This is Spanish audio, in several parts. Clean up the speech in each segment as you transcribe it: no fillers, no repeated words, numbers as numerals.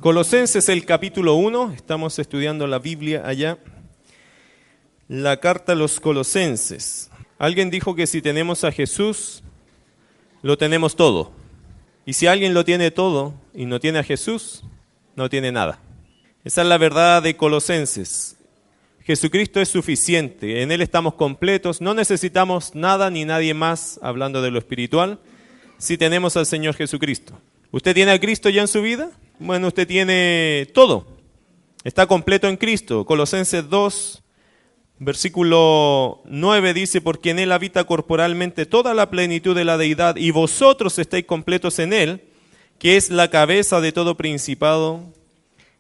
Colosenses, el capítulo 1, estamos estudiando la Biblia allá. La carta a los Colosenses. Alguien dijo que si tenemos a Jesús, lo tenemos todo. Y si alguien lo tiene todo y no tiene a Jesús, no tiene nada. Esa es la verdad de Colosenses. Jesucristo es suficiente, en Él estamos completos, no necesitamos nada ni nadie más, hablando de lo espiritual, si tenemos al Señor Jesucristo. ¿Usted tiene a Cristo ya en su vida? Bueno, usted tiene todo. Está completo en Cristo. Colosenses 2, versículo 9 dice, porque en Él habita corporalmente toda la plenitud de la deidad y vosotros estáis completos en Él, que es la cabeza de todo principado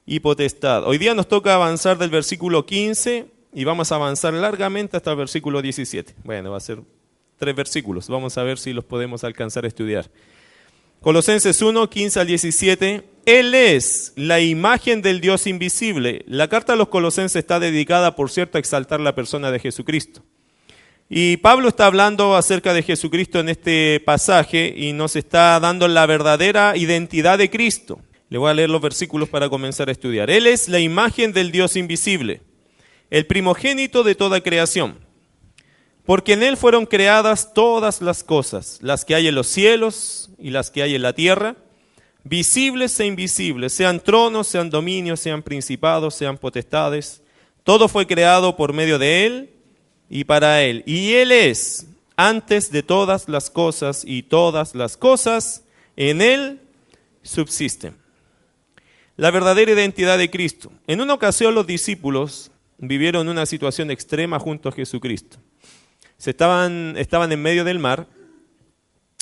y potestad. Hoy día nos toca avanzar del versículo 15 y vamos a avanzar largamente hasta el versículo 17. Bueno, va a ser 3 versículos. Vamos a ver si los podemos alcanzar a estudiar. Colosenses 1, 15 al 17. Él es la imagen del Dios invisible. La carta a los Colosenses está dedicada, por cierto, a exaltar la persona de Jesucristo. Y Pablo está hablando acerca de Jesucristo en este pasaje y nos está dando la verdadera identidad de Cristo. Le voy a leer los versículos para comenzar a estudiar. Él es la imagen del Dios invisible, el primogénito de toda creación. Porque en Él fueron creadas todas las cosas, las que hay en los cielos y las que hay en la tierra, visibles e invisibles, sean tronos, sean dominios, sean principados, sean potestades. Todo fue creado por medio de Él y para Él. Y Él es antes de todas las cosas y todas las cosas en Él subsisten. La verdadera identidad de Cristo. En una ocasión los discípulos vivieron una situación extrema junto a Jesucristo. Estaban en medio del mar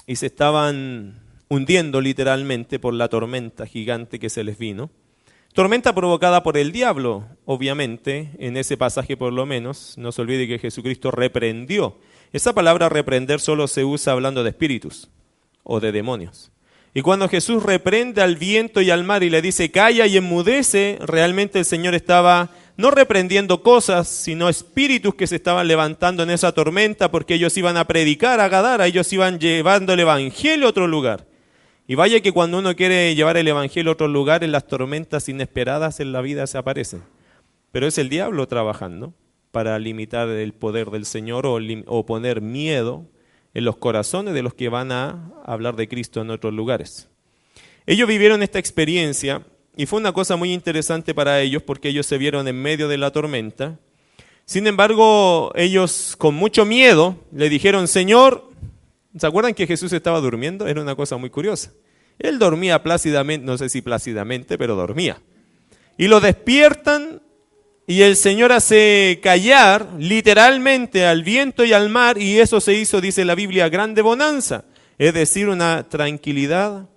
y se estaban hundiendo literalmente por la tormenta gigante que se les vino. Tormenta provocada por el diablo, obviamente, en ese pasaje por lo menos. No se olvide que Jesucristo reprendió. Esa palabra reprender solo se usa hablando de espíritus o de demonios. Y cuando Jesús reprende al viento y al mar y le dice calla y enmudece, realmente el Señor estaba no reprendiendo cosas, sino espíritus que se estaban levantando en esa tormenta porque ellos iban a predicar a Gadara, ellos iban llevando el evangelio a otro lugar. Y vaya que cuando uno quiere llevar el evangelio a otro lugar, en las tormentas inesperadas en la vida se aparecen. Pero es el diablo trabajando para limitar el poder del Señor o poner miedo en los corazones de los que van a hablar de Cristo en otros lugares. Ellos vivieron esta experiencia y fue una cosa muy interesante para ellos porque ellos se vieron en medio de la tormenta. Sin embargo, ellos con mucho miedo le dijeron, Señor, ¿se acuerdan que Jesús estaba durmiendo? Era una cosa muy curiosa. Él dormía plácidamente, no sé si plácidamente, pero dormía. Y lo despiertan y el Señor hace callar literalmente al viento y al mar y eso se hizo, dice la Biblia, grande bonanza. Es decir, una tranquilidad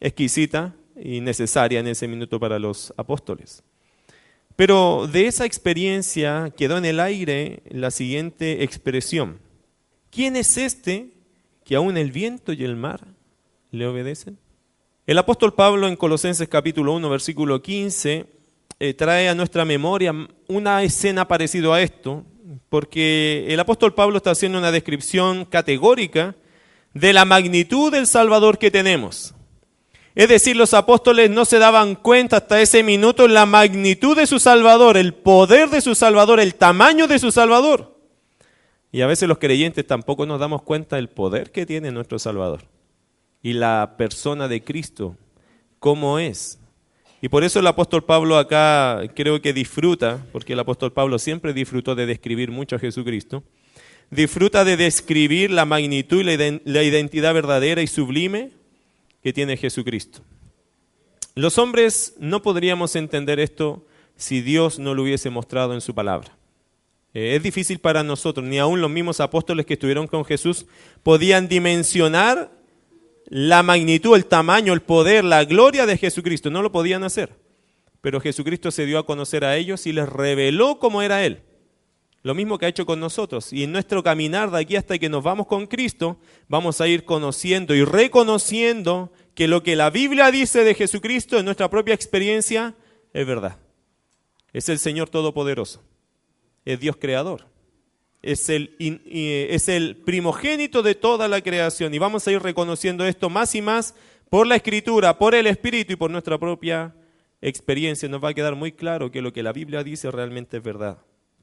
exquisita y necesaria en ese minuto para los apóstoles. Pero de esa experiencia quedó en el aire la siguiente expresión. ¿Quién es este que aún el viento y el mar le obedecen? El apóstol Pablo en Colosenses capítulo 1, versículo 15, trae a nuestra memoria una escena parecida a esto, porque el apóstol Pablo está haciendo una descripción categórica de la magnitud del Salvador que tenemos. Es decir, los apóstoles no se daban cuenta hasta ese minuto la magnitud de su Salvador, el poder de su Salvador, el tamaño de su Salvador. Y a veces los creyentes tampoco nos damos cuenta del poder que tiene nuestro Salvador. Y la persona de Cristo, cómo es. Y por eso el apóstol Pablo acá creo que disfruta, porque el apóstol Pablo siempre disfrutó de describir mucho a Jesucristo, disfruta de describir la magnitud y la identidad verdadera y sublime que tiene Jesucristo. Los hombres no podríamos entender esto si Dios no lo hubiese mostrado en su palabra. Es difícil para nosotros, ni aún los mismos apóstoles que estuvieron con Jesús podían dimensionar la magnitud, el tamaño, el poder, la gloria de Jesucristo. No lo podían hacer. Pero Jesucristo se dio a conocer a ellos y les reveló cómo era Él. Lo mismo que ha hecho con nosotros. Y en nuestro caminar de aquí hasta que nos vamos con Cristo, vamos a ir conociendo y reconociendo que lo que la Biblia dice de Jesucristo en nuestra propia experiencia es verdad. Es el Señor Todopoderoso. Es Dios Creador. Es el primogénito de toda la creación. Y vamos a ir reconociendo esto más y más por la Escritura, por el Espíritu y por nuestra propia experiencia nos va a quedar muy claro que lo que la Biblia dice realmente es verdad.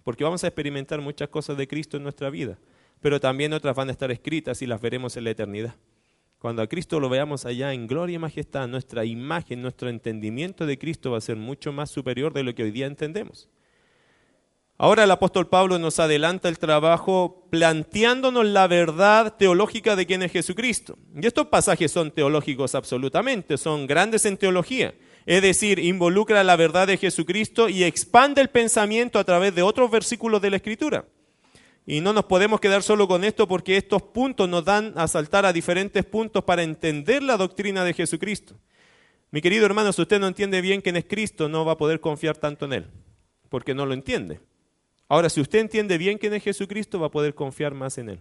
Porque vamos a experimentar muchas cosas de Cristo en nuestra vida, pero también otras van a estar escritas y las veremos en la eternidad. Cuando a Cristo lo veamos allá en gloria y majestad, nuestra imagen, nuestro entendimiento de Cristo va a ser mucho más superior de lo que hoy día entendemos. Ahora el apóstol Pablo nos adelanta el trabajo planteándonos la verdad teológica de quién es Jesucristo. Y estos pasajes son teológicos absolutamente, son grandes en teología. Es decir, involucra la verdad de Jesucristo y expande el pensamiento a través de otros versículos de la Escritura. Y no nos podemos quedar solo con esto porque estos puntos nos dan a saltar a diferentes puntos para entender la doctrina de Jesucristo. Mi querido hermano, si usted no entiende bien quién es Cristo, no va a poder confiar tanto en Él, porque no lo entiende. Ahora, si usted entiende bien quién es Jesucristo, va a poder confiar más en Él.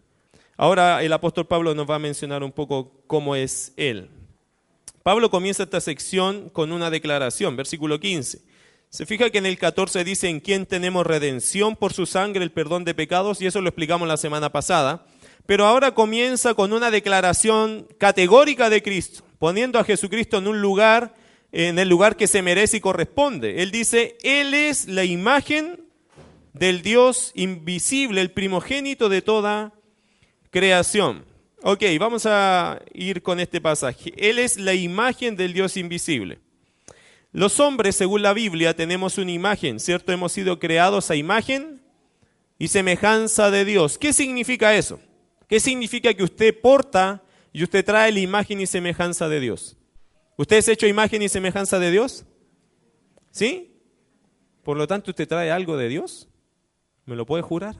Ahora el apóstol Pablo nos va a mencionar un poco cómo es Él. Pablo comienza esta sección con una declaración, versículo 15. Se fija que en el 14 dice, en quién tenemos redención por su sangre, el perdón de pecados, y eso lo explicamos la semana pasada. Pero ahora comienza con una declaración categórica de Cristo, poniendo a Jesucristo en un lugar, en el lugar que se merece y corresponde. Él dice, Él es la imagen del Dios invisible, el primogénito de toda creación. Ok, vamos a ir con este pasaje. Él es la imagen del Dios invisible. Los hombres, según la Biblia, tenemos una imagen, ¿cierto? Hemos sido creados a imagen y semejanza de Dios. ¿Qué significa eso? ¿Qué significa que usted porta y usted trae la imagen y semejanza de Dios? ¿Usted es hecho imagen y semejanza de Dios? ¿Sí? Por lo tanto, ¿usted trae algo de Dios? ¿Me lo puede jurar?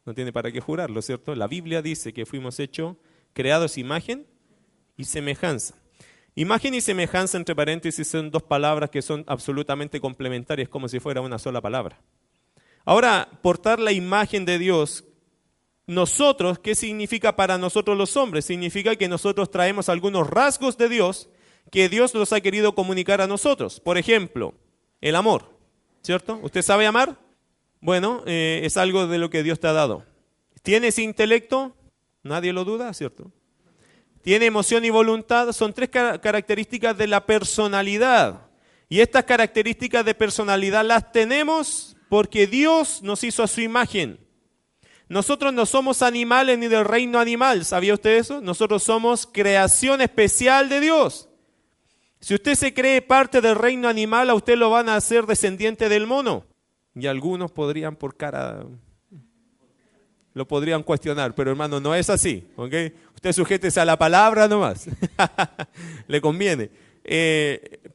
No tiene para qué jurarlo, ¿cierto? La Biblia dice que fuimos hechos, creados imagen y semejanza. Imagen y semejanza, entre paréntesis, son dos palabras que son absolutamente complementarias, como si fuera una sola palabra. Ahora, portar la imagen de Dios, nosotros, ¿qué significa para nosotros los hombres? Significa que nosotros traemos algunos rasgos de Dios que Dios los ha querido comunicar a nosotros. Por ejemplo, el amor, ¿cierto? ¿Usted sabe amar? Bueno, es algo de lo que Dios te ha dado. ¿Tienes intelecto? Nadie lo duda, ¿cierto? Tiene emoción y voluntad, son tres características de la personalidad. Y estas características de personalidad las tenemos porque Dios nos hizo a su imagen. Nosotros no somos animales ni del reino animal, ¿sabía usted eso? Nosotros somos creación especial de Dios. Si usted se cree parte del reino animal, a usted lo van a hacer descendiente del mono. Y algunos podrían por cara... lo podrían cuestionar, pero hermano, no es así, ¿ok? Usted sujétese a la palabra nomás, le conviene.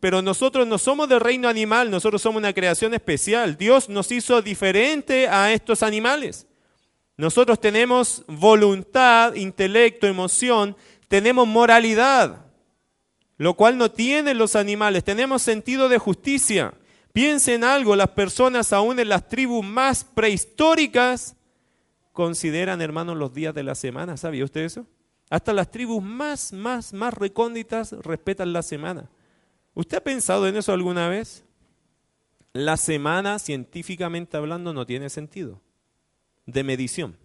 Pero nosotros no somos del reino animal, nosotros somos una creación especial. Dios nos hizo diferente a estos animales. Nosotros tenemos voluntad, intelecto, emoción, tenemos moralidad, lo cual no tienen los animales. Tenemos sentido de justicia. Piensen en algo, las personas aún en las tribus más prehistóricas consideran, hermanos, los días de la semana. ¿Sabía usted eso? Hasta las tribus más recónditas respetan la semana. ¿Usted ha pensado en eso alguna vez? La semana, científicamente hablando, no tiene sentido de medición.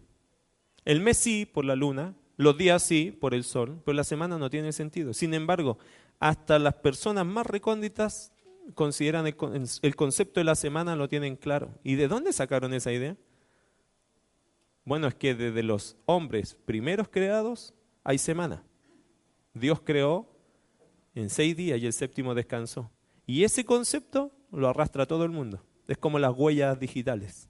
El mes sí, por la luna, los días sí, por el sol, pero la semana no tiene sentido. Sin embargo, hasta las personas más recónditas consideran el concepto de la semana, lo tienen claro. ¿Y de dónde sacaron esa idea? Bueno, es que desde los hombres primeros creados hay semana. Dios creó en 6 días y el séptimo descansó. Y ese concepto lo arrastra todo el mundo. Es como las huellas digitales.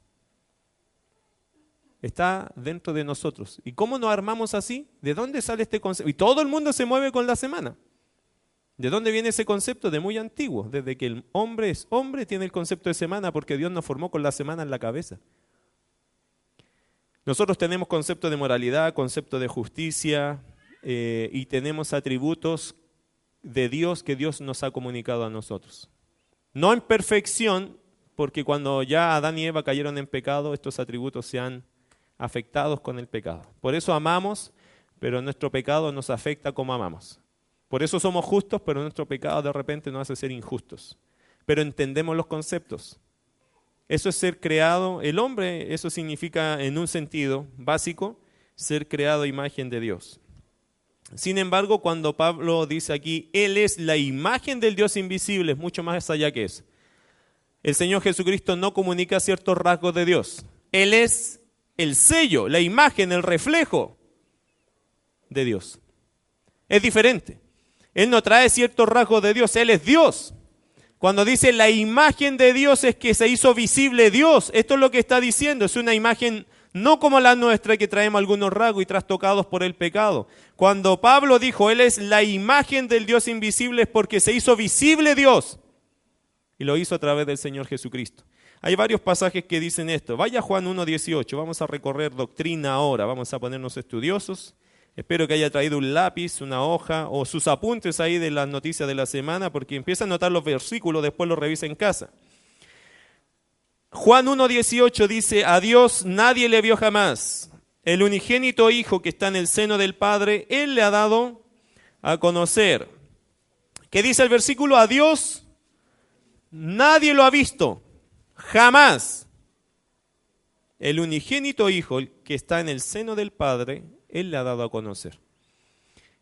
Está dentro de nosotros. ¿Y cómo nos armamos así? ¿De dónde sale este concepto? Y todo el mundo se mueve con la semana. ¿De dónde viene ese concepto? De muy antiguo. Desde que el hombre es hombre tiene el concepto de semana porque Dios nos formó con la semana en la cabeza. Nosotros tenemos concepto de moralidad, concepto de justicia y tenemos atributos de Dios que Dios nos ha comunicado a nosotros. No en perfección, porque cuando ya Adán y Eva cayeron en pecado, estos atributos se han afectados con el pecado. Por eso amamos, pero nuestro pecado nos afecta como amamos. Por eso somos justos, pero nuestro pecado de repente nos hace ser injustos. Pero entendemos los conceptos. Eso es ser creado, el hombre, eso significa en un sentido básico, ser creado a imagen de Dios. Sin embargo, cuando Pablo dice aquí, Él es la imagen del Dios invisible, es mucho más allá que eso. el Señor Jesucristo no comunica ciertos rasgos de Dios. Él es el sello, la imagen, el reflejo de Dios. Es diferente. Él no trae ciertos rasgos de Dios, Él es Dios. Cuando dice la imagen de Dios es que se hizo visible Dios. Esto es lo que está diciendo, es una imagen no como la nuestra que traemos algunos rasgos y trastocados por el pecado. Cuando Pablo dijo, Él es la imagen del Dios invisible, es porque se hizo visible Dios. Y lo hizo a través del Señor Jesucristo. Hay varios pasajes que dicen esto. Vaya a Juan 1:18, vamos a recorrer doctrina ahora, vamos a ponernos estudiosos. Espero que haya traído un lápiz, una hoja o sus apuntes ahí de las noticias de la semana, porque empieza a anotar los versículos, después los revisa en casa. Juan 1:18 dice, a Dios nadie le vio jamás. El unigénito Hijo que está en el seno del Padre, Él le ha dado a conocer. ¿Qué dice el versículo? A Dios nadie lo ha visto, jamás. El unigénito Hijo que está en el seno del Padre, Él le ha dado a conocer.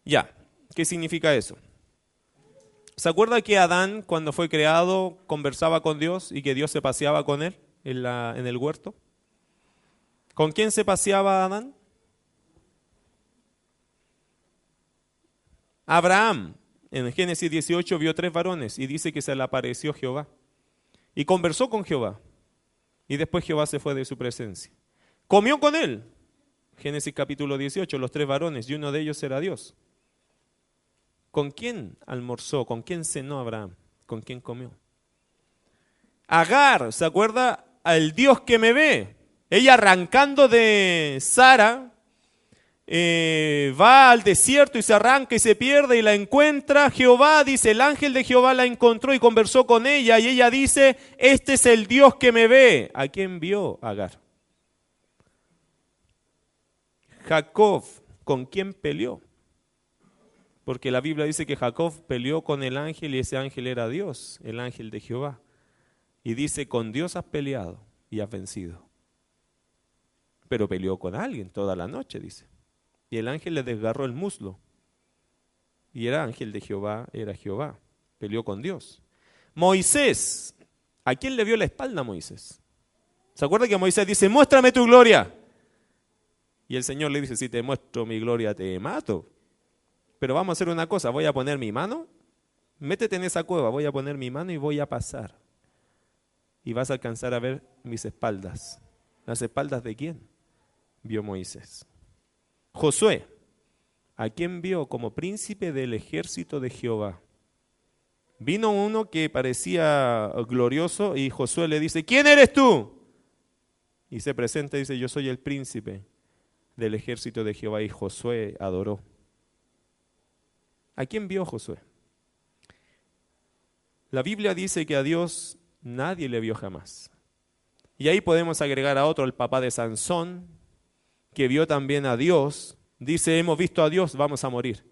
Ya, ¿qué significa eso? ¿Se acuerda que Adán, cuando fue creado, conversaba con Dios y que Dios se paseaba con él en el huerto? ¿Con quién se paseaba Adán? Abraham, en Génesis 18, vio 3 varones y dice que se le apareció Jehová. Y conversó con Jehová. Y después Jehová se fue de su presencia. Comió con él. Génesis capítulo 18, los 3 varones, y uno de ellos era Dios. ¿Con quién almorzó? ¿Con quién cenó Abraham? ¿Con quién comió? Agar, ¿se acuerda? Al Dios que me ve. Ella arrancando de Sara, va al desierto y se arranca y se pierde y la encuentra. Jehová, dice, el ángel de Jehová la encontró y conversó con ella. Y ella dice, este es el Dios que me ve. ¿A quién vio Agar? Jacob, ¿con quién peleó? Porque la Biblia dice que Jacob peleó con el ángel y ese ángel era Dios, el ángel de Jehová. Y dice, con Dios has peleado y has vencido. Pero peleó con alguien toda la noche, dice. Y el ángel le desgarró el muslo. Y era ángel de Jehová, era Jehová. Peleó con Dios. Moisés, ¿a quién le vio la espalda a Moisés? ¿Se acuerda que Moisés dice, muéstrame tu gloria? Y el Señor le dice, si te muestro mi gloria te mato. Pero vamos a hacer una cosa, voy a poner mi mano, métete en esa cueva, voy a poner mi mano y voy a pasar. Y vas a alcanzar a ver mis espaldas. ¿Las espaldas de quién? Vio Moisés. Josué, ¿a quién vio como príncipe del ejército de Jehová? Vino uno que parecía glorioso y Josué le dice, ¿quién eres tú? Y se presenta y dice, yo soy el príncipe del ejército de Jehová. Y Josué adoró. ¿A quién vio Josué? La Biblia dice que a Dios nadie le vio jamás. Y ahí podemos agregar a otro, el papá de Sansón, que vio también a Dios. Dice, hemos visto a Dios, vamos a morir.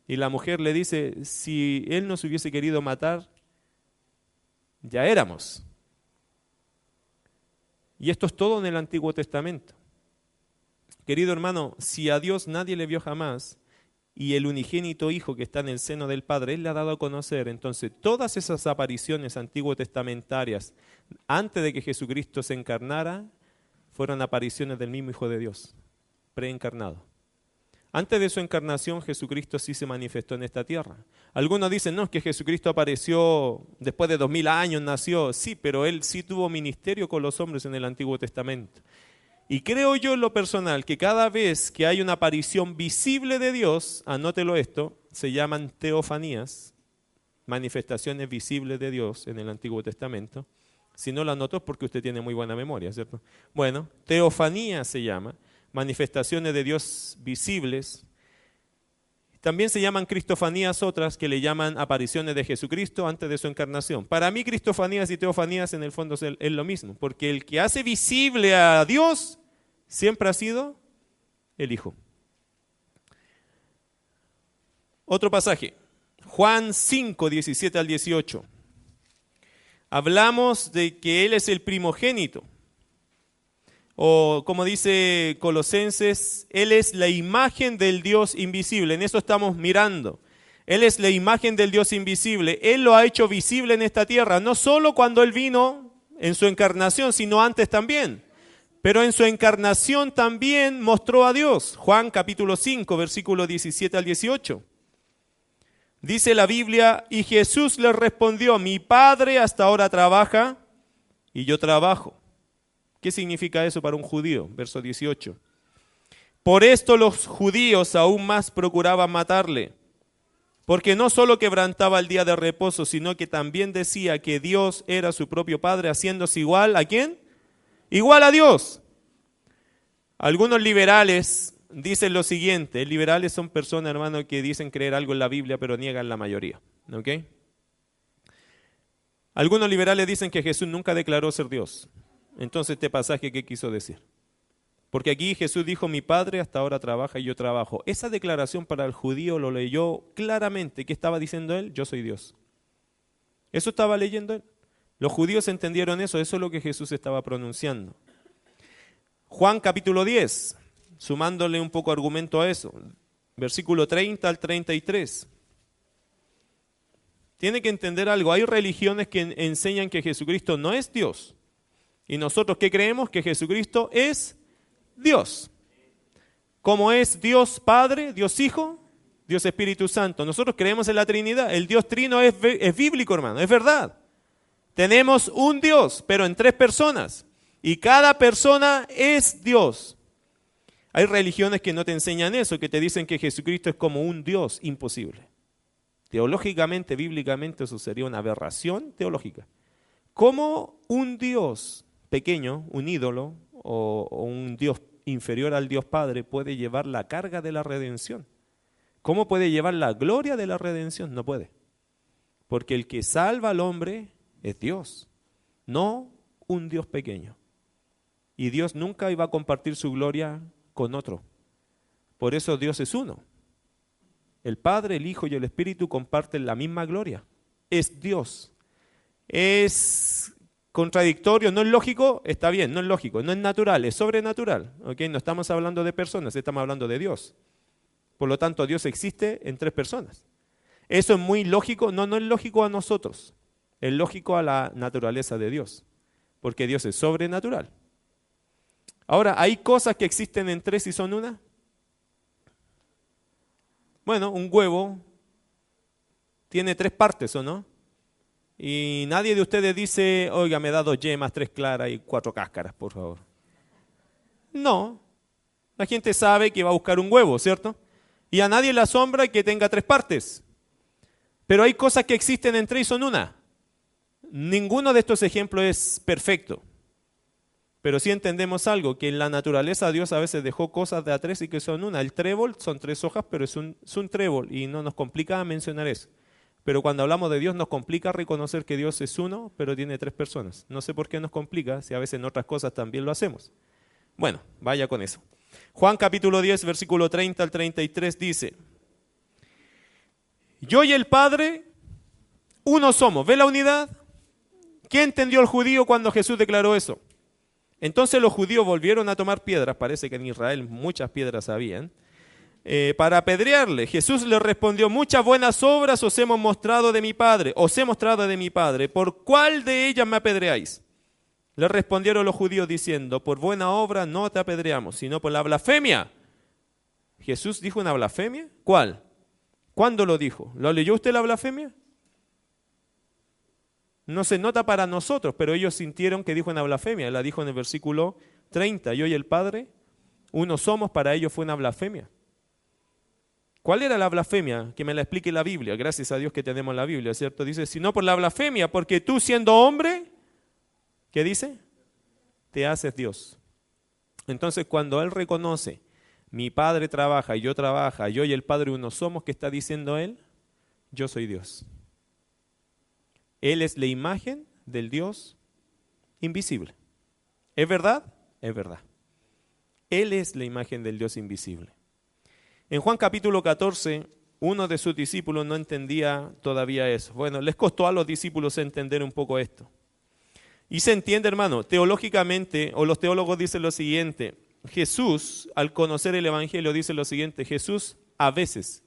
Y la mujer le dice, si él nos hubiese querido matar, ya éramos. Y esto es todo en el Antiguo Testamento. Querido hermano, si a Dios nadie le vio jamás, y el unigénito Hijo que está en el seno del Padre, Él le ha dado a conocer. Entonces, todas esas apariciones antiguo-testamentarias, antes de que Jesucristo se encarnara, fueron apariciones del mismo Hijo de Dios, preencarnado. Antes de su encarnación, Jesucristo sí se manifestó en esta tierra. Algunos dicen, no, es que Jesucristo apareció después de 2000 años, nació. Sí, pero Él sí tuvo ministerio con los hombres en el Antiguo Testamento. Y creo yo en lo personal que cada vez que hay una aparición visible de Dios, anótelo esto, se llaman teofanías, manifestaciones visibles de Dios en el Antiguo Testamento. Si no lo anotó es porque usted tiene muy buena memoria, ¿cierto? Bueno, teofanía se llama, manifestaciones de Dios visibles. También se llaman cristofanías otras que le llaman apariciones de Jesucristo antes de su encarnación. Para mí cristofanías y teofanías en el fondo es lo mismo, porque el que hace visible a Dios siempre ha sido el Hijo. Otro pasaje, Juan 5, 17 al 18. Hablamos de que Él es el primogénito. O como dice Colosenses, Él es la imagen del Dios invisible. En eso estamos mirando. Él es la imagen del Dios invisible. Él lo ha hecho visible en esta tierra. No solo cuando Él vino en su encarnación, sino antes también. Pero en su encarnación también mostró a Dios. Juan capítulo 5, versículo 17 al 18. Dice la Biblia, y Jesús le respondió, mi Padre hasta ahora trabaja y yo trabajo. ¿Qué significa eso para un judío? Verso 18. Por esto los judíos aún más procuraban matarle, porque no solo quebrantaba el día de reposo, sino que también decía que Dios era su propio Padre, haciéndose igual, ¿a quién? Igual a Dios. Algunos liberales dicen lo siguiente. Liberales son personas, hermano, que dicen creer algo en la Biblia, pero niegan la mayoría. ¿Ok? Algunos liberales dicen que Jesús nunca declaró ser Dios. Entonces, este pasaje, ¿qué quiso decir? Porque aquí Jesús dijo, mi Padre hasta ahora trabaja y yo trabajo. Esa declaración para el judío lo leyó claramente. ¿Qué estaba diciendo él? Yo soy Dios. Eso estaba leyendo él. Los judíos entendieron eso es lo que Jesús estaba pronunciando. Juan capítulo 10, sumándole un poco argumento a eso, versículo 30 al 33. Tiene que entender algo, hay religiones que enseñan que Jesucristo no es Dios. ¿Y nosotros qué creemos? Que Jesucristo es Dios. ¿Cómo es Dios Padre, Dios Hijo, Dios Espíritu Santo? Nosotros creemos en la Trinidad. El Dios Trino es bíblico, hermano, es verdad. Tenemos un Dios, pero en 3 personas. Y cada persona es Dios. Hay religiones que no te enseñan eso, que te dicen que Jesucristo es como un Dios imposible. Teológicamente, bíblicamente, eso sería una aberración teológica. ¿Cómo un Dios pequeño, un ídolo o un Dios inferior al Dios Padre puede llevar la carga de la redención? ¿Cómo puede llevar la gloria de la redención? No puede. Porque el que salva al hombre es Dios, no un Dios pequeño. Y Dios nunca iba a compartir su gloria con otro. Por eso Dios es uno. El Padre, el Hijo y el Espíritu comparten la misma gloria. Es Dios. Es contradictorio, no es lógico, está bien, no es lógico, no es natural, es sobrenatural. ¿Okay? No estamos hablando de personas, estamos hablando de Dios. Por lo tanto, Dios existe en 3 personas. ¿Eso es muy lógico? No, no es lógico a nosotros. Es lógico a la naturaleza de Dios. Porque Dios es sobrenatural. Ahora, ¿hay cosas que existen en 3 y son una? Bueno, un huevo tiene 3 partes, ¿o no? Y nadie de ustedes dice, oiga, me da 2 yemas, 3 claras y 4 cáscaras, por favor. No. La gente sabe que va a buscar un huevo, ¿cierto? Y a nadie le asombra que tenga 3 partes. Pero hay cosas que existen en 3 y son una. Ninguno de estos ejemplos es perfecto. Pero sí entendemos algo, que en la naturaleza Dios a veces dejó cosas de a 3 y que son una. El trébol son 3 hojas, pero es un trébol y no nos complica mencionar eso. Pero cuando hablamos de Dios nos complica reconocer que Dios es uno, pero tiene 3 personas. No sé por qué nos complica, si a veces en otras cosas también lo hacemos. Bueno, vaya con eso. Juan capítulo 10, versículo 30 al 33 dice, yo y el Padre, uno somos. ¿Ve la unidad? ¿Qué entendió el judío cuando Jesús declaró eso? Entonces los judíos volvieron a tomar piedras, parece que en Israel muchas piedras habían, para apedrearle. Jesús le respondió, muchas buenas obras os hemos mostrado de mi Padre, os he mostrado de mi Padre, ¿por cuál de ellas me apedreáis? Le respondieron los judíos diciendo, por buena obra no te apedreamos, sino por la blasfemia. ¿Jesús dijo una blasfemia? ¿Cuál? ¿Cuándo lo dijo? ¿Lo leyó usted la blasfemia? No se nota para nosotros, pero ellos sintieron que dijo una blasfemia. La dijo en el versículo 30. Yo y el Padre, uno somos, para ellos fue una blasfemia. ¿Cuál era la blasfemia? Que me la explique la Biblia. Gracias a Dios que tenemos la Biblia, ¿cierto? Dice, sino por la blasfemia, porque tú siendo hombre, ¿qué dice? Te haces Dios. Entonces cuando él reconoce, mi Padre trabaja y yo trabaja, yo y el Padre uno somos, ¿qué está diciendo él? Yo soy Dios. Él es la imagen del Dios invisible. ¿Es verdad? Es verdad. Él es la imagen del Dios invisible. En Juan capítulo 14, uno de sus discípulos no entendía todavía eso. Bueno, les costó a los discípulos entender un poco esto. Y se entiende, hermano, teológicamente, o los teólogos dicen lo siguiente, Jesús, al conocer el Evangelio, dice lo siguiente, Jesús a veces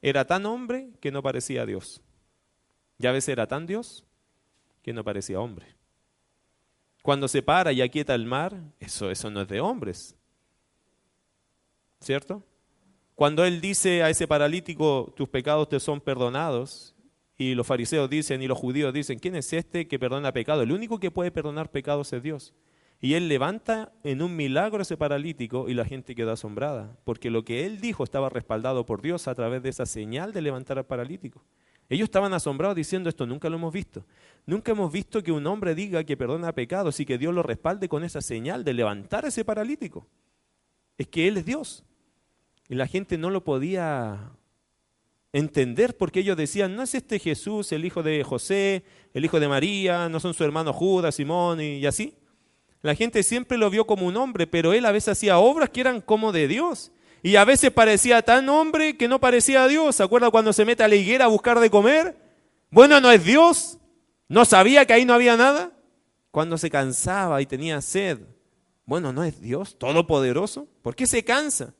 era tan hombre que no parecía a Dios. Y a veces era tan Dios que no parecía hombre. Cuando se para y aquieta el mar, eso no es de hombres, ¿cierto? Cuando Él dice a ese paralítico, tus pecados te son perdonados, y los fariseos dicen y los judíos dicen, ¿quién es este que perdona pecado? El único que puede perdonar pecados es Dios. Y Él levanta en un milagro a ese paralítico y la gente quedó asombrada, porque lo que Él dijo estaba respaldado por Dios a través de esa señal de levantar al paralítico. Ellos estaban asombrados diciendo, esto nunca lo hemos visto. Nunca hemos visto que un hombre diga que perdona pecados y que Dios lo respalde con esa señal de levantar a ese paralítico. Es que Él es Dios. Y la gente no lo podía entender porque ellos decían, ¿no es este Jesús el hijo de José, el hijo de María, no son su hermano Judas, Simón y así? La gente siempre lo vio como un hombre, pero Él a veces hacía obras que eran como de Dios. Y a veces parecía tan hombre que no parecía a Dios. ¿Se acuerda cuando se mete a la higuera a buscar de comer? Bueno, no es Dios. ¿No sabía que ahí no había nada? Cuando se cansaba y tenía sed. Bueno, ¿no es Dios todopoderoso? ¿Por qué se cansa?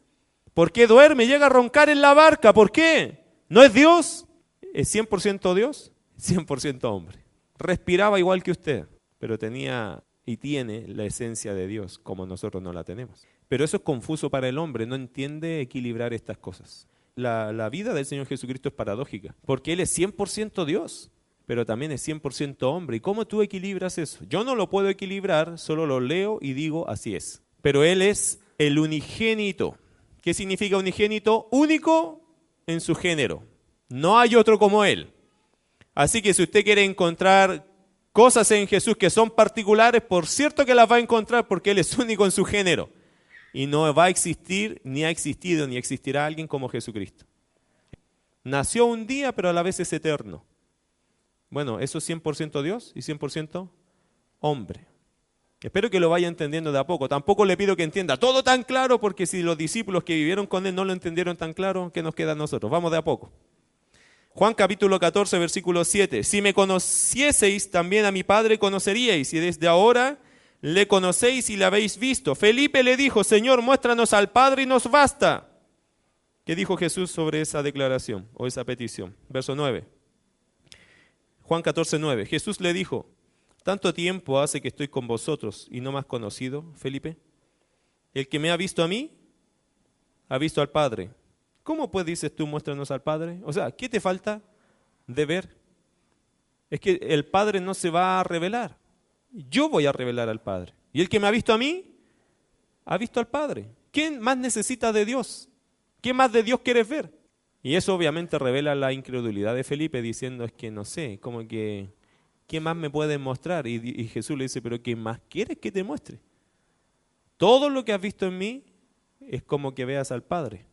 ¿Por qué duerme? Llega a roncar en la barca. ¿Por qué? ¿No es Dios? ¿Es 100% Dios? 100% hombre. Respiraba igual que usted, pero tenía y tiene la esencia de Dios, como nosotros no la tenemos. Pero eso es confuso para el hombre, no entiende equilibrar estas cosas. La vida del Señor Jesucristo es paradójica, porque Él es 100% Dios, pero también es 100% hombre. ¿Y cómo tú equilibras eso? Yo no lo puedo equilibrar, solo lo leo y digo así es. Pero Él es el unigénito. ¿Qué significa unigénito? Único en su género. No hay otro como Él. Así que si usted quiere encontrar cosas en Jesús que son particulares, por cierto que las va a encontrar porque Él es único en su género. Y no va a existir, ni ha existido, ni existirá alguien como Jesucristo. Nació un día, pero a la vez es eterno. Bueno, eso es 100% Dios y 100% hombre. Espero que lo vaya entendiendo de a poco. Tampoco le pido que entienda todo tan claro, porque si los discípulos que vivieron con Él no lo entendieron tan claro, ¿qué nos queda a nosotros? Vamos de a poco. Juan capítulo 14, versículo 7. Si me conocieseis, también a mi Padre conoceríais, y desde ahora le conocéis y le habéis visto. Felipe le dijo, Señor, muéstranos al Padre y nos basta. ¿Qué dijo Jesús sobre esa declaración o esa petición? Verso 9. Juan 14, 9. Jesús le dijo, ¿tanto tiempo hace que estoy con vosotros y no me has conocido, Felipe? El que me ha visto a mí, ha visto al Padre. ¿Cómo pues dices tú, muéstranos al Padre? O sea, ¿qué te falta de ver? Es que el Padre no se va a revelar. Yo voy a revelar al Padre. Y el que me ha visto a mí, ha visto al Padre. ¿Quién más necesita de Dios? ¿Qué más de Dios quieres ver? Y eso obviamente revela la incredulidad de Felipe diciendo, es que no sé, como que, ¿qué más me pueden mostrar? Y Jesús le dice, pero ¿qué más quieres que te muestre? Todo lo que has visto en mí es como que veas al Padre.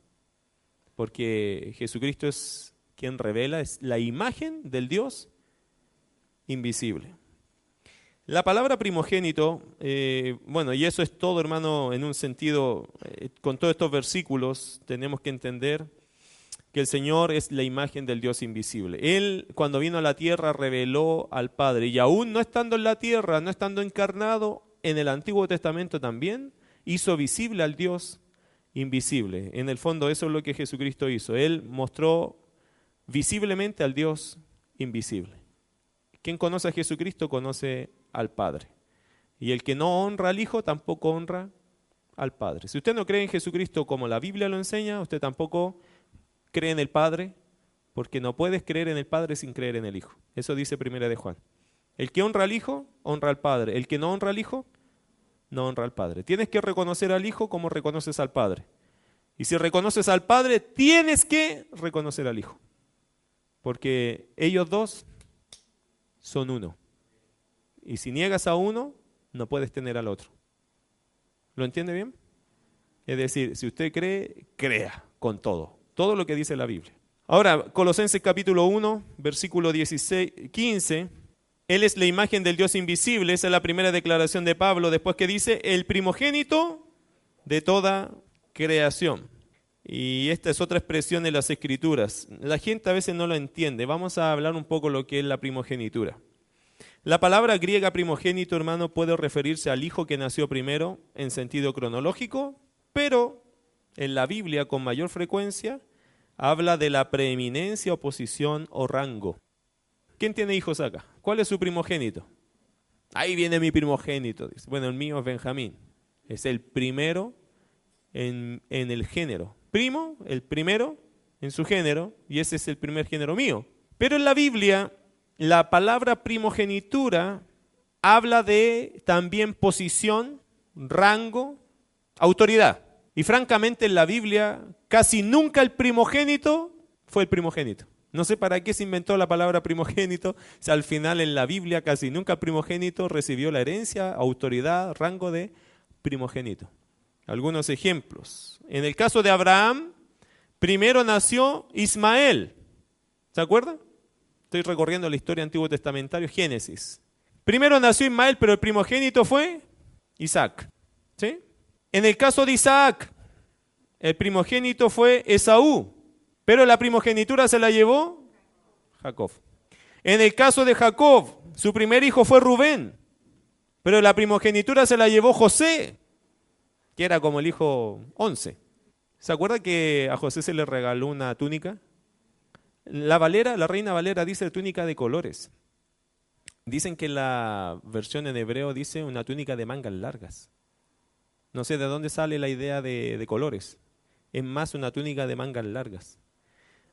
Porque Jesucristo es quien revela, es la imagen del Dios invisible. La palabra primogénito, bueno, y eso es todo, hermano, en un sentido, con todos estos versículos tenemos que entender que el Señor es la imagen del Dios invisible. Él, cuando vino a la tierra, reveló al Padre, y aún no estando en la tierra, no estando encarnado, en el Antiguo Testamento también hizo visible al Dios invisible. En el fondo eso es lo que Jesucristo hizo. Él mostró visiblemente al Dios invisible. Quien conoce a Jesucristo conoce al Padre. Y el que no honra al Hijo tampoco honra al Padre. Si usted no cree en Jesucristo como la Biblia lo enseña, usted tampoco cree en el Padre, porque no puedes creer en el Padre sin creer en el Hijo. Eso dice Primera de Juan. El que honra al Hijo, honra al Padre. El que no honra al Hijo, no honra al Padre. Tienes que reconocer al Hijo como reconoces al Padre. Y si reconoces al Padre, tienes que reconocer al Hijo. Porque ellos dos son uno. Y si niegas a uno, no puedes tener al otro. ¿Lo entiende bien? Es decir, si usted cree, crea con todo. Todo lo que dice la Biblia. Ahora, Colosenses capítulo 1, versículo 15. Él es la imagen del Dios invisible. Esa es la primera declaración de Pablo. Después que dice, el primogénito de toda creación. Y esta es otra expresión de las Escrituras. La gente a veces no lo entiende. Vamos a hablar un poco lo que es la primogenitura. La palabra griega primogénito, hermano, puede referirse al hijo que nació primero en sentido cronológico, pero en la Biblia con mayor frecuencia habla de la preeminencia o posición o rango. ¿Quién tiene hijos acá? ¿Cuál es su primogénito? Ahí viene mi primogénito. Dice. Bueno, el mío es Benjamín. Es el primero en el género. Primo, el primero en su género, y ese es el primer género mío. Pero en la Biblia, la palabra primogenitura habla de también posición, rango, autoridad. Y francamente en la Biblia casi nunca el primogénito fue el primogénito. No sé para qué se inventó la palabra primogénito, si al final en la Biblia casi nunca el primogénito recibió la herencia, autoridad, rango de primogénito. Algunos ejemplos. En el caso de Abraham, primero nació Ismael. ¿Se acuerdan? Estoy recorriendo la historia antiguo testamentario, Génesis. Primero nació Ismael, pero el primogénito fue Isaac. ¿Sí? En el caso de Isaac, el primogénito fue Esaú, pero la primogenitura se la llevó Jacob. En el caso de Jacob, su primer hijo fue Rubén, pero la primogenitura se la llevó José, que era como el hijo 11. ¿Se acuerda que a José se le regaló una túnica? La Reina Valera dice túnica de colores. Dicen que la versión en hebreo dice una túnica de mangas largas. No sé de dónde sale la idea de colores. Es más una túnica de mangas largas.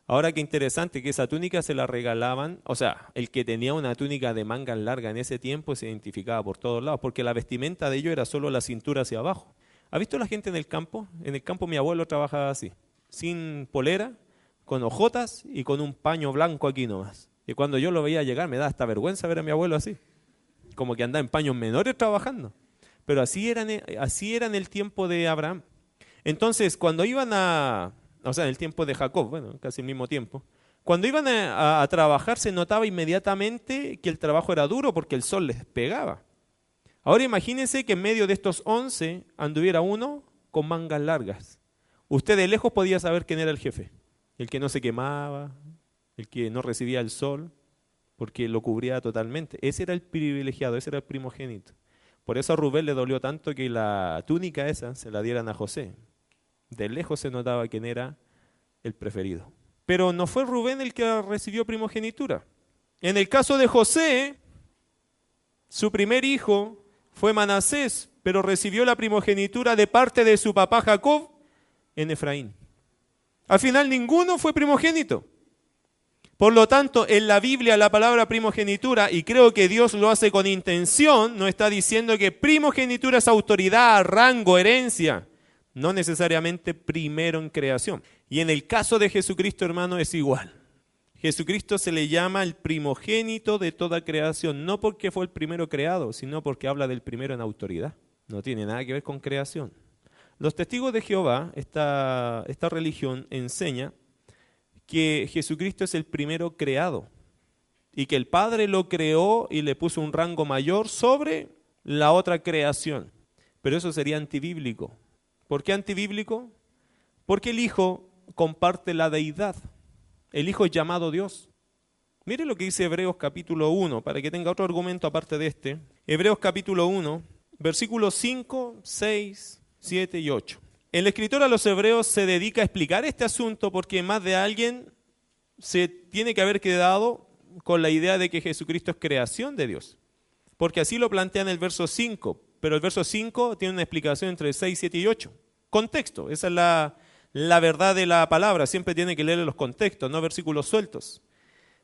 Ahora qué interesante que esa túnica se la regalaban, o sea, el que tenía una túnica de mangas largas en ese tiempo se identificaba por todos lados, porque la vestimenta de ellos era solo la cintura hacia abajo. ¿Ha visto la gente en el campo? En el campo mi abuelo trabajaba así, sin polera, con hojotas y con un paño blanco aquí nomás. Y cuando yo lo veía llegar me da hasta vergüenza ver a mi abuelo así, como que andaba en paños menores trabajando. Pero así era en el tiempo de Abraham. Entonces, cuando iban o sea, en el tiempo de Jacob, bueno, casi el mismo tiempo, cuando iban a trabajar se notaba inmediatamente que el trabajo era duro porque el sol les pegaba. Ahora imagínense que en medio de estos 11 anduviera uno con mangas largas. Usted de lejos podía saber quién era el jefe, el que no se quemaba, el que no recibía el sol, porque lo cubría totalmente. Ese era el privilegiado, ese era el primogénito. Por eso a Rubén le dolió tanto que la túnica esa se la dieran a José. De lejos se notaba quién era el preferido. Pero no fue Rubén el que recibió primogenitura. En el caso de José, su primer hijo fue Manasés, pero recibió la primogenitura de parte de su papá Jacob en Efraín. Al final ninguno fue primogénito. Por lo tanto, en la Biblia la palabra primogenitura, y creo que Dios lo hace con intención, no está diciendo que primogenitura es autoridad, rango, herencia. No necesariamente primero en creación. Y en el caso de Jesucristo, hermano, es igual. Jesucristo se le llama el primogénito de toda creación, no porque fue el primero creado, sino porque habla del primero en autoridad. No tiene nada que ver con creación. Los testigos de Jehová, esta religión enseña que Jesucristo es el primero creado y que el Padre lo creó y le puso un rango mayor sobre la otra creación. Pero eso sería antibíblico. ¿Por qué antibíblico? Porque el Hijo comparte la deidad. El Hijo es llamado Dios. Mire lo que dice Hebreos capítulo 1, para que tenga otro argumento aparte de este. Hebreos capítulo 1, versículos 5, 6, 7 y 8. El escritor a los hebreos se dedica a explicar este asunto porque más de alguien se tiene que haber quedado con la idea de que Jesucristo es creación de Dios. Porque así lo plantea en el verso 5, pero el verso 5 tiene una explicación entre 6, 7 y 8. Contexto, esa es la verdad de la palabra, siempre tiene que leer los contextos, no versículos sueltos.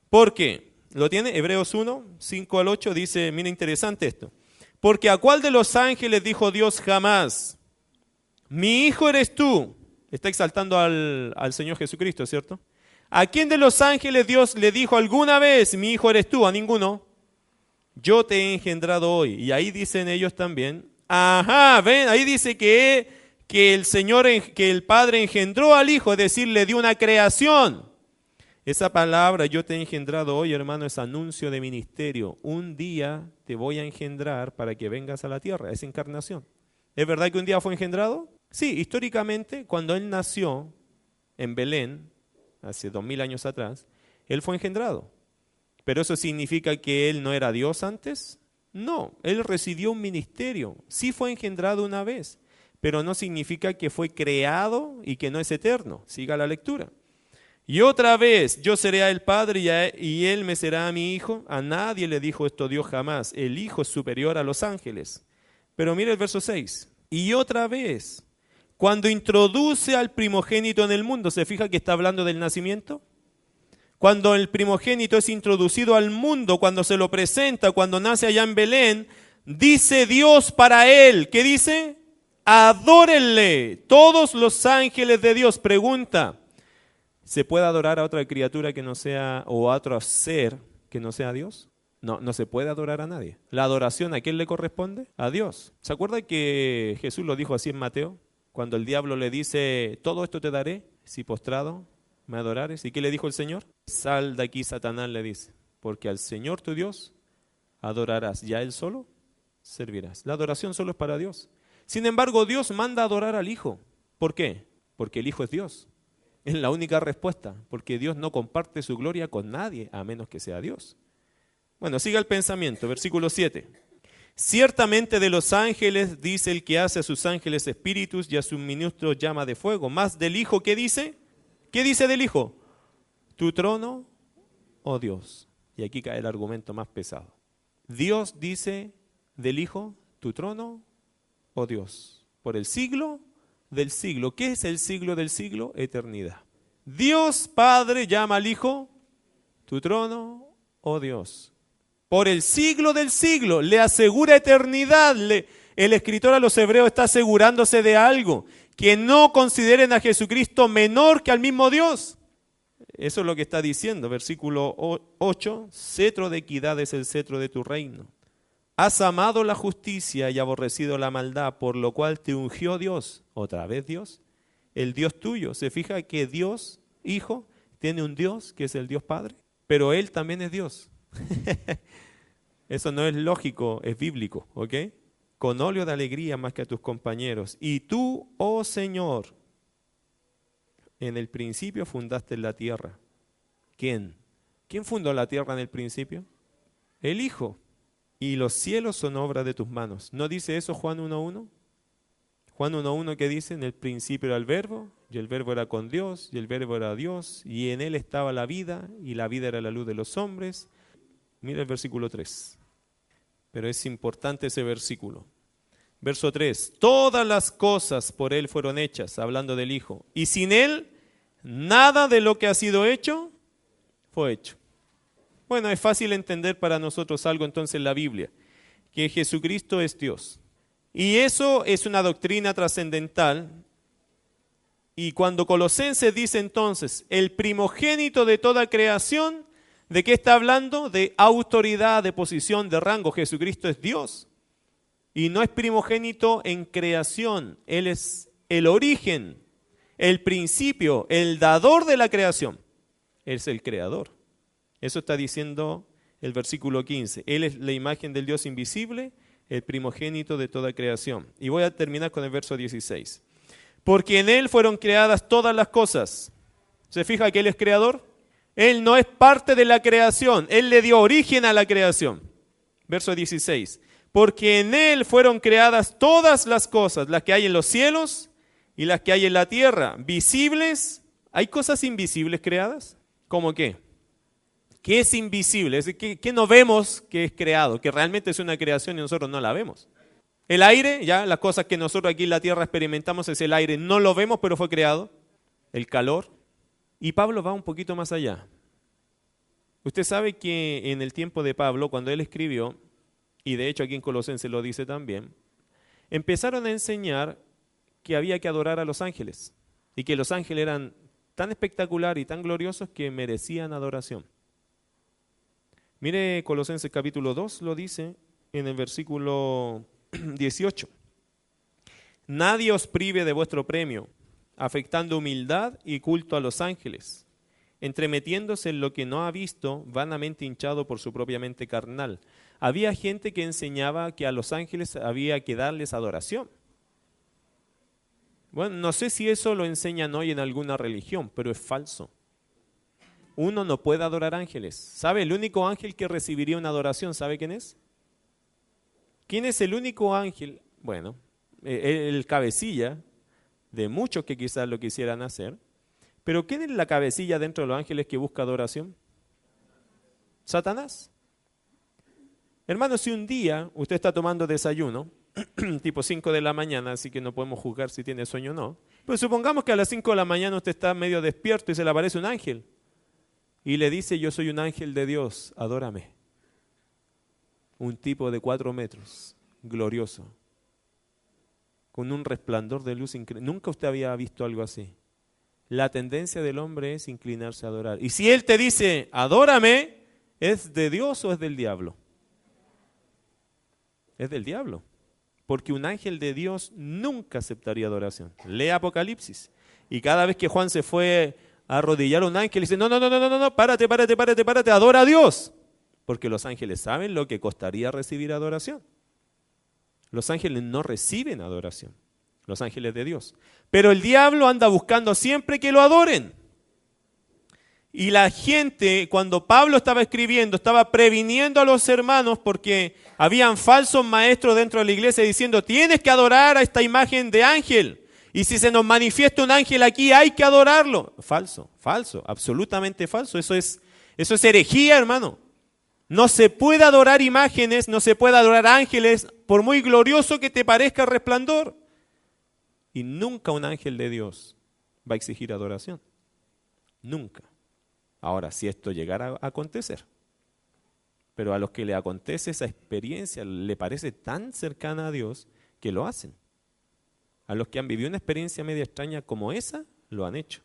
Porque, lo tiene, Hebreos 1, 5 al 8, dice, mira interesante esto. Porque ¿a cuál de los ángeles dijo Dios jamás? Mi hijo eres tú. Está exaltando al Señor Jesucristo, ¿cierto? ¿A quién de los ángeles Dios le dijo alguna vez, mi hijo eres tú? A ninguno. Yo te he engendrado hoy. Y ahí dicen ellos también, ajá, ven, ahí dice que el Señor, que el Padre engendró al Hijo, es decir, le dio una creación. Esa palabra, yo te he engendrado hoy, hermano, es anuncio de ministerio. Un día te voy a engendrar para que vengas a la tierra, es encarnación. ¿Es verdad que un día fue engendrado? Sí, históricamente, cuando él nació en Belén, hace 2000 años atrás, él fue engendrado. ¿Pero eso significa que él no era Dios antes? No, él recibió un ministerio. Sí fue engendrado una vez, pero no significa que fue creado y que no es eterno. Siga la lectura. Y otra vez, yo seré a él padre y él me será a mi hijo. A nadie le dijo esto Dios jamás. El Hijo es superior a los ángeles. Pero mire el verso 6. Y otra vez, cuando introduce al primogénito en el mundo, ¿se fija que está hablando del nacimiento? Cuando el primogénito es introducido al mundo, cuando se lo presenta, cuando nace allá en Belén, dice Dios para él, ¿qué dice? Adórenle. Todos los ángeles de Dios. Pregunta, ¿se puede adorar a otra criatura que no sea, o a otro ser que no sea Dios? No, no se puede adorar a nadie. La adoración, ¿a quién le corresponde? A Dios. ¿Se acuerda que Jesús lo dijo así en Mateo? Cuando el diablo le dice, todo esto te daré si postrado me adorares. ¿Y qué le dijo el Señor? Sal de aquí, Satanás, le dice, porque al Señor tu Dios adorarás y a Él solo servirás. La adoración solo es para Dios. Sin embargo, Dios manda a adorar al Hijo. ¿Por qué? Porque el Hijo es Dios. Es la única respuesta, porque Dios no comparte su gloria con nadie, a menos que sea Dios. Bueno, siga el pensamiento, versículo 7. Ciertamente de los ángeles dice el que hace a sus ángeles espíritus y a sus ministros llama de fuego. Más del Hijo, ¿qué dice? ¿Qué dice del Hijo? Tu trono, oh Dios. Y aquí cae el argumento más pesado. Dios dice del Hijo, tu trono, oh Dios. Por el siglo del siglo. ¿Qué es el siglo del siglo? Eternidad. Dios Padre llama al Hijo, tu trono, oh Dios. Por el siglo del siglo, le asegura eternidad. El escritor a los hebreos está asegurándose de algo, que no consideren a Jesucristo menor que al mismo Dios. Eso es lo que está diciendo, versículo 8, cetro de equidad es el cetro de tu reino. Has amado la justicia y aborrecido la maldad, por lo cual te ungió Dios, otra vez Dios, el Dios tuyo. Se fija que Dios, Hijo, tiene un Dios que es el Dios Padre, pero Él también es Dios. Eso no es lógico, es bíblico, ¿ok? Con óleo de alegría más que a tus compañeros. Y tú, oh Señor, en el principio fundaste la tierra. ¿Quién? ¿Quién fundó la tierra en el principio? El Hijo. Y los cielos son obra de tus manos. ¿No dice eso Juan 1.1? Juan 1.1 que dice, en el principio era el verbo, y el verbo era con Dios, y el verbo era Dios, y en él estaba la vida, y la vida era la luz de los hombres. Mira el versículo 3. Pero es importante ese versículo. Verso 3. Todas las cosas por Él fueron hechas, hablando del Hijo. Y sin Él, nada de lo que ha sido hecho, fue hecho. Bueno, es fácil entender para nosotros algo entonces en la Biblia, que Jesucristo es Dios. Y eso es una doctrina trascendental. Y cuando Colosenses dice entonces, el primogénito de toda creación, ¿de qué está hablando? De autoridad, de posición, de rango. Jesucristo es Dios. Y no es primogénito en creación. Él es el origen, el principio, el dador de la creación. Él es el creador. Eso está diciendo el versículo 15. Él es la imagen del Dios invisible, el primogénito de toda creación. Y voy a terminar con el verso 16. Porque en Él fueron creadas todas las cosas. ¿Se fija que Él es creador? Él no es parte de la creación, Él le dio origen a la creación. Verso 16. Porque en Él fueron creadas todas las cosas, las que hay en los cielos y las que hay en la tierra, visibles. ¿Hay cosas invisibles creadas? ¿Cómo qué? ¿Qué es invisible? Es decir, ¿qué no vemos que es creado? Que realmente es una creación y nosotros no la vemos. El aire, ya las cosas que nosotros aquí en la tierra experimentamos es el aire, no lo vemos pero fue creado. El calor. Y Pablo va un poquito más allá. Usted sabe que en el tiempo de Pablo, cuando él escribió, y de hecho aquí en Colosenses lo dice también, empezaron a enseñar que había que adorar a los ángeles y que los ángeles eran tan espectaculares y tan gloriosos que merecían adoración. Mire Colosenses capítulo 2 lo dice en el versículo 18. Nadie os prive de vuestro premio, afectando humildad y culto a los ángeles, entremetiéndose en lo que no ha visto, vanamente hinchado por su propia mente carnal. Había gente que enseñaba que a los ángeles había que darles adoración. Bueno, no sé si eso lo enseñan hoy en alguna religión, pero es falso. Uno no puede adorar ángeles. ¿Sabe? El único ángel que recibiría una adoración, ¿sabe quién es? ¿Quién es el único ángel? Bueno, el cabecilla de muchos que quizás lo quisieran hacer, Pero ¿quién es la cabecilla dentro de los ángeles que busca adoración? ¿Satanás? Hermano, si un día usted está tomando desayuno, tipo 5 de la mañana, así que no podemos juzgar si tiene sueño o no, pero supongamos que a las 5 de la mañana usted está medio despierto y se le aparece un ángel y le dice, yo soy un ángel de Dios, adórame. Un tipo de 4 metros, glorioso, con un resplandor de luz increíble. Nunca usted había visto algo así. La tendencia del hombre es inclinarse a adorar. Y si él te dice, adórame, ¿es de Dios o es del diablo? Es del diablo. Porque un ángel de Dios nunca aceptaría adoración. Lee Apocalipsis. Y cada vez que Juan se fue a arrodillar a un ángel, dice, no, párate, adora a Dios. Porque los ángeles saben lo que costaría recibir adoración. Los ángeles no reciben adoración. Los ángeles de Dios. Pero el diablo anda buscando siempre que lo adoren. Y la gente, cuando Pablo estaba escribiendo, estaba previniendo a los hermanos porque habían falsos maestros dentro de la iglesia diciendo, tienes que adorar a esta imagen de ángel. Y si se nos manifiesta un ángel aquí, hay que adorarlo. Falso, absolutamente falso. Eso es herejía, hermano. No se puede adorar imágenes, no se puede adorar ángeles, por muy glorioso que te parezca el resplandor. Y nunca un ángel de Dios va a exigir adoración. Nunca. Ahora, si esto llegara a acontecer, pero a los que le acontece esa experiencia le parece tan cercana a Dios que lo hacen. A los que han vivido una experiencia media extraña como esa, lo han hecho.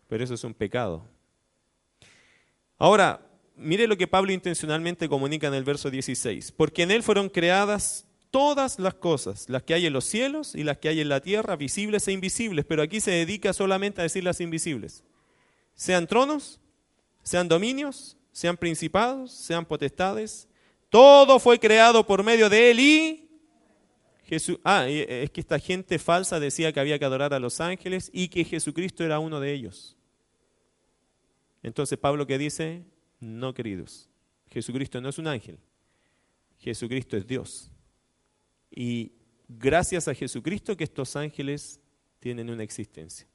Pero eso es un pecado. Ahora, mire lo que Pablo intencionalmente comunica en el verso 16. Porque en él fueron creadas todas las cosas, las que hay en los cielos y las que hay en la tierra, visibles e invisibles. Pero aquí se dedica solamente a decir las invisibles. Sean tronos, sean dominios, sean principados, sean potestades. Todo fue creado por medio de él y Jesús. Es que esta gente falsa decía que había que adorar a los ángeles y que Jesucristo era uno de ellos. Entonces Pablo, ¿qué dice? No, queridos, Jesucristo no es un ángel, Jesucristo es Dios. Y gracias a Jesucristo que estos ángeles tienen una existencia.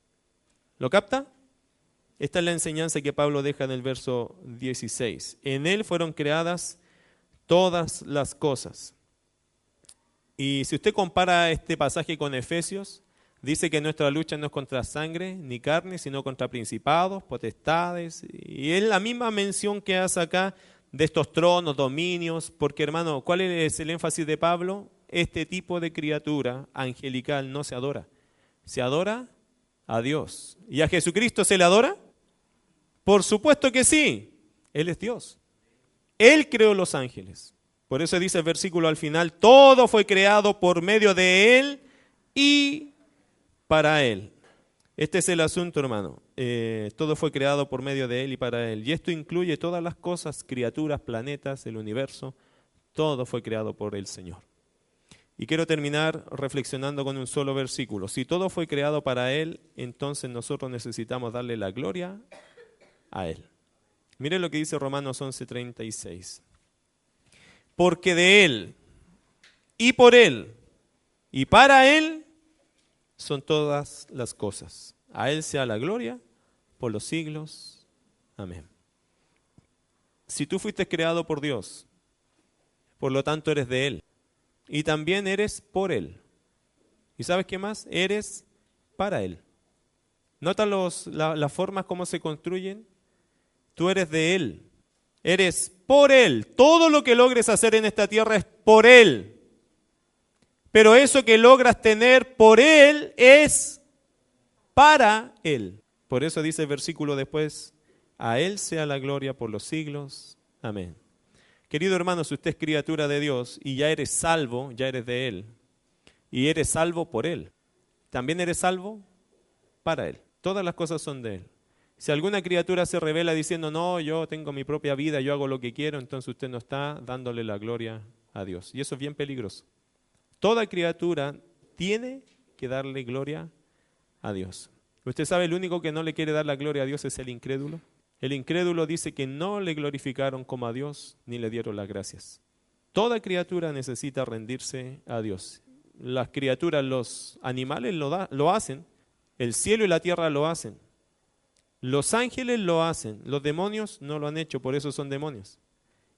¿Lo capta? Esta es la enseñanza que Pablo deja en el verso 16. En él fueron creadas todas las cosas. Y si usted compara este pasaje con Efesios, dice que nuestra lucha no es contra sangre ni carne, sino contra principados, potestades. Y es la misma mención que hace acá de estos tronos, dominios, porque hermano, ¿cuál es el énfasis de Pablo? Este tipo de criatura angelical no se adora. Se adora a Dios. ¿Y a Jesucristo se le adora? Por supuesto que sí. Él es Dios. Él creó los ángeles. Por eso dice el versículo al final, todo fue creado por medio de Él y para Él. Este es el asunto, hermano. Todo fue creado por medio de Él y para Él. Y esto incluye todas las cosas, criaturas, planetas, el universo. Todo fue creado por el Señor. Y quiero terminar reflexionando con un solo versículo. Si todo fue creado para Él, entonces nosotros necesitamos darle la gloria a Él. Mire lo que dice Romanos 11:36. Porque de Él, y por Él, y para Él, son todas las cosas. A Él sea la gloria por los siglos. Amén. Si tú fuiste creado por Dios, por lo tanto eres de Él. Y también eres por Él. ¿Y sabes qué más? Eres para Él. ¿Nota las formas como se construyen? Tú eres de Él. Eres por Él. Todo lo que logres hacer en esta tierra es por Él. Pero eso que logras tener por Él es para Él. Por eso dice el versículo después, a Él sea la gloria por los siglos. Amén. Querido hermano, si usted es criatura de Dios y ya eres salvo, ya eres de Él. Y eres salvo por Él. También eres salvo para Él. Todas las cosas son de Él. Si alguna criatura se revela diciendo, no, yo tengo mi propia vida, yo hago lo que quiero, entonces usted no está dándole la gloria a Dios. Y eso es bien peligroso. Toda criatura tiene que darle gloria a Dios. Usted sabe, el único que no le quiere dar la gloria a Dios es el incrédulo. El incrédulo dice que no le glorificaron como a Dios ni le dieron las gracias. Toda criatura necesita rendirse a Dios. Las criaturas, los animales lo hacen, el cielo y la tierra lo hacen. Los ángeles lo hacen, los demonios no lo han hecho, por eso son demonios.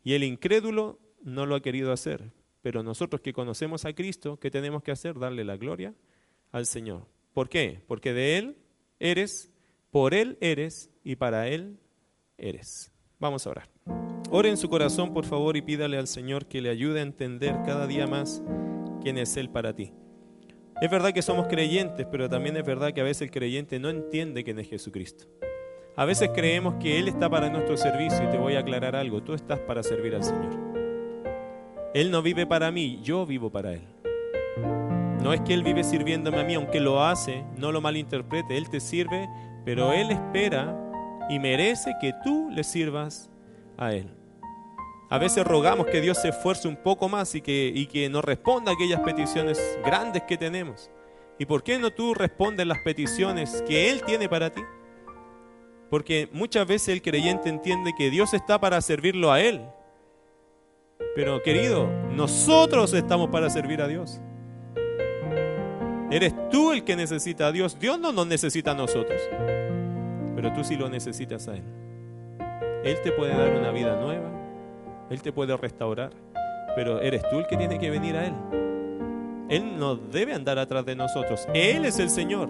Y el incrédulo no lo ha querido hacer. Pero nosotros que conocemos a Cristo, ¿qué tenemos que hacer? Darle la gloria al Señor. ¿Por qué? Porque de Él eres, por Él eres y para Él eres. Vamos a orar. Ore en su corazón, por favor, y pídale al Señor que le ayude a entender cada día más quién es Él para ti. Es verdad que somos creyentes, pero también es verdad que a veces el creyente no entiende quién es Jesucristo. A veces creemos que Él está para nuestro servicio y te voy a aclarar algo, tú estás para servir al Señor. Él no vive para mí, yo vivo para Él. No es que Él vive sirviéndome a mí, aunque lo hace, no lo malinterprete, Él te sirve, pero Él espera y merece que tú le sirvas a Él. A veces rogamos que Dios se esfuerce un poco más y que nos responda a aquellas peticiones grandes que tenemos. ¿Y por qué no tú respondes las peticiones que Él tiene para ti? Porque muchas veces el creyente entiende que Dios está para servirlo a Él. Pero querido, nosotros estamos para servir a Dios. Eres tú el que necesita a Dios. Dios no nos necesita a nosotros. Pero tú sí lo necesitas a Él. Él te puede dar una vida nueva. Él te puede restaurar. Pero eres tú el que tiene que venir a Él. Él no debe andar atrás de nosotros. Él es el Señor.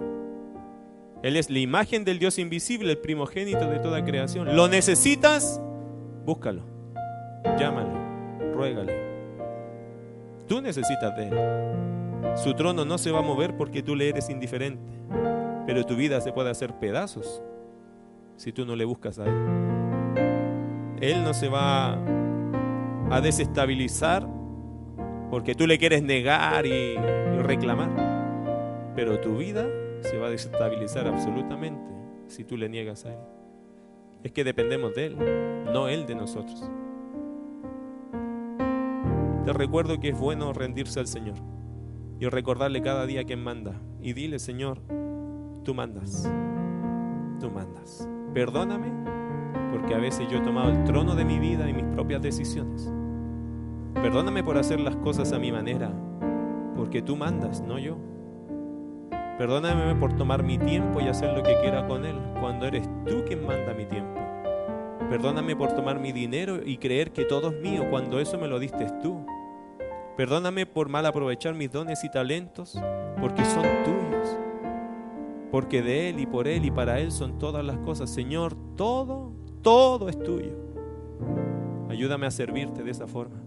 Él es la imagen del Dios invisible, el primogénito de toda creación. ¿Lo necesitas? Búscalo. Llámalo. Ruégale. Tú necesitas de Él. Su trono no se va a mover porque tú le eres indiferente, pero tu vida se puede hacer pedazos si tú no le buscas a Él. Él no se va a desestabilizar porque tú le quieres negar y reclamar, pero tu vida se va a desestabilizar absolutamente si tú le niegas a Él. Es que dependemos de Él, no Él de nosotros. Te recuerdo que es bueno rendirse al Señor y recordarle cada día quién manda. Y dile, Señor, tú mandas. Tú mandas. Perdóname porque a veces yo he tomado el trono de mi vida y mis propias decisiones. Perdóname por hacer las cosas a mi manera, porque tú mandas, no yo. Perdóname por tomar mi tiempo y hacer lo que quiera con él, cuando eres tú quien manda mi tiempo. Perdóname por tomar mi dinero y creer que todo es mío, cuando eso me lo diste tú. Perdóname por mal aprovechar mis dones y talentos, porque son tuyos. Porque de Él y por Él y para Él son todas las cosas. Señor, todo es tuyo. Ayúdame a servirte de esa forma.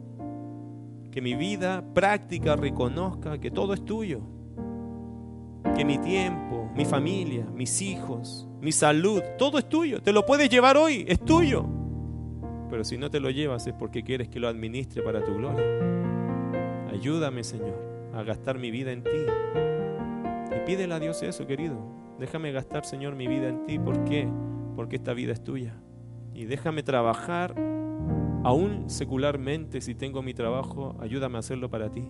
Que mi vida práctica reconozca que todo es tuyo. Que mi tiempo, mi familia, mis hijos, mi salud, todo es tuyo. Te lo puedes llevar hoy, es tuyo. Pero si no te lo llevas es porque quieres que lo administre para tu gloria. Ayúdame, Señor, a gastar mi vida en ti. Y pídele a Dios eso, querido. Déjame gastar, Señor, mi vida en ti. ¿Por qué? Porque esta vida es tuya. Y déjame trabajar, aún secularmente, si tengo mi trabajo, ayúdame a hacerlo para ti.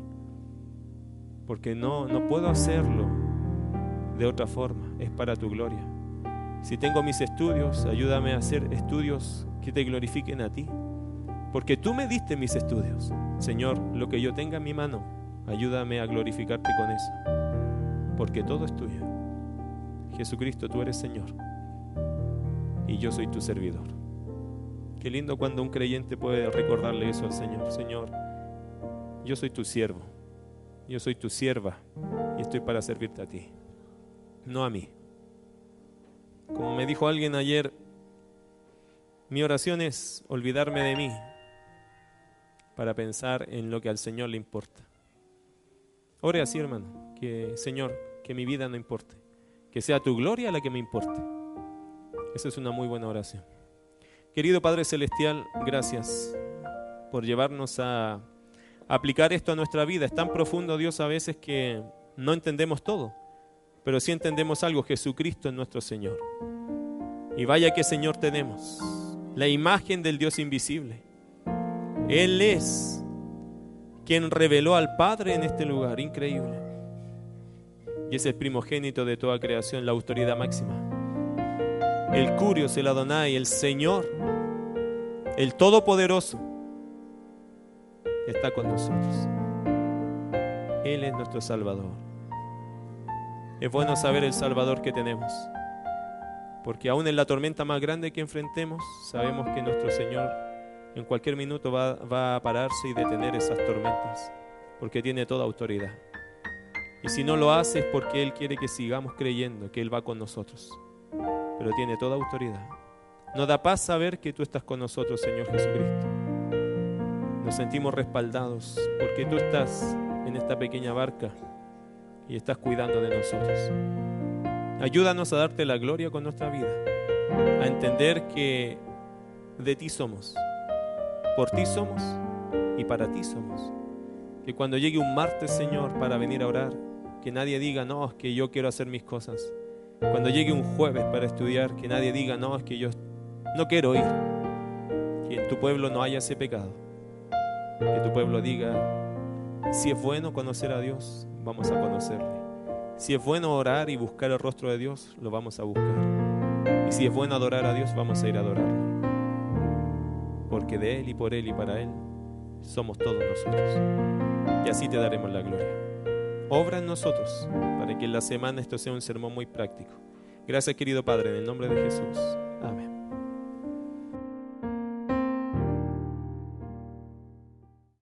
Porque no puedo hacerlo de otra forma. Es para tu gloria. Si tengo mis estudios, ayúdame a hacer estudios que te glorifiquen a ti. Porque tú me diste mis estudios. Señor, lo que yo tenga en mi mano, ayúdame a glorificarte con eso. Porque todo es tuyo. Jesucristo, tú eres Señor. Y yo soy tu servidor. Qué lindo cuando un creyente puede recordarle eso al Señor. Señor, yo soy tu siervo. Yo soy tu sierva. Y estoy para servirte a ti. No a mí. Como me dijo alguien ayer, mi oración es olvidarme de mí para pensar en lo que al Señor le importa. Ore así, hermano, que Señor, que mi vida no importe, que sea tu gloria la que me importe. Esa es una muy buena oración. Querido Padre Celestial, gracias por llevarnos a aplicar esto a nuestra vida. Es tan profundo, Dios, a veces que no entendemos todo, pero sí entendemos algo: Jesucristo es nuestro Señor. Y vaya que Señor tenemos, la imagen del Dios invisible. Él es quien reveló al Padre en este lugar, increíble. Y es el primogénito de toda creación, la autoridad máxima. El Curios, el Adonai, el Señor, el Todopoderoso, está con nosotros. Él es nuestro Salvador. Es bueno saber el Salvador que tenemos, Porque aún en la tormenta más grande que enfrentemos, sabemos que nuestro Señor en cualquier minuto va a pararse y detener esas tormentas, porque tiene toda autoridad. Y si no lo hace es porque Él quiere que sigamos creyendo que Él va con nosotros, pero tiene toda autoridad. Nos da paz saber que tú estás con nosotros, Señor Jesucristo. Nos sentimos respaldados porque tú estás en esta pequeña barca y estás cuidando de nosotros. Ayúdanos a darte la gloria con nuestra vida, a entender que de ti somos, por ti somos y para ti somos. Que cuando llegue un martes, Señor, para venir a orar, que nadie diga, no, es que yo quiero hacer mis cosas. Cuando llegue un jueves para estudiar, que nadie diga, no, es que yo no quiero ir. Que en tu pueblo no haya ese pecado. Que tu pueblo diga, si es bueno conocer a Dios, vamos a conocerle. Si es bueno orar y buscar el rostro de Dios, lo vamos a buscar. Y si es bueno adorar a Dios, vamos a ir a adorarlo. Porque de Él y por Él y para Él somos todos nosotros. Y así te daremos la gloria. Obra en nosotros para que en la semana esto sea un sermón muy práctico. Gracias, querido Padre, en el nombre de Jesús.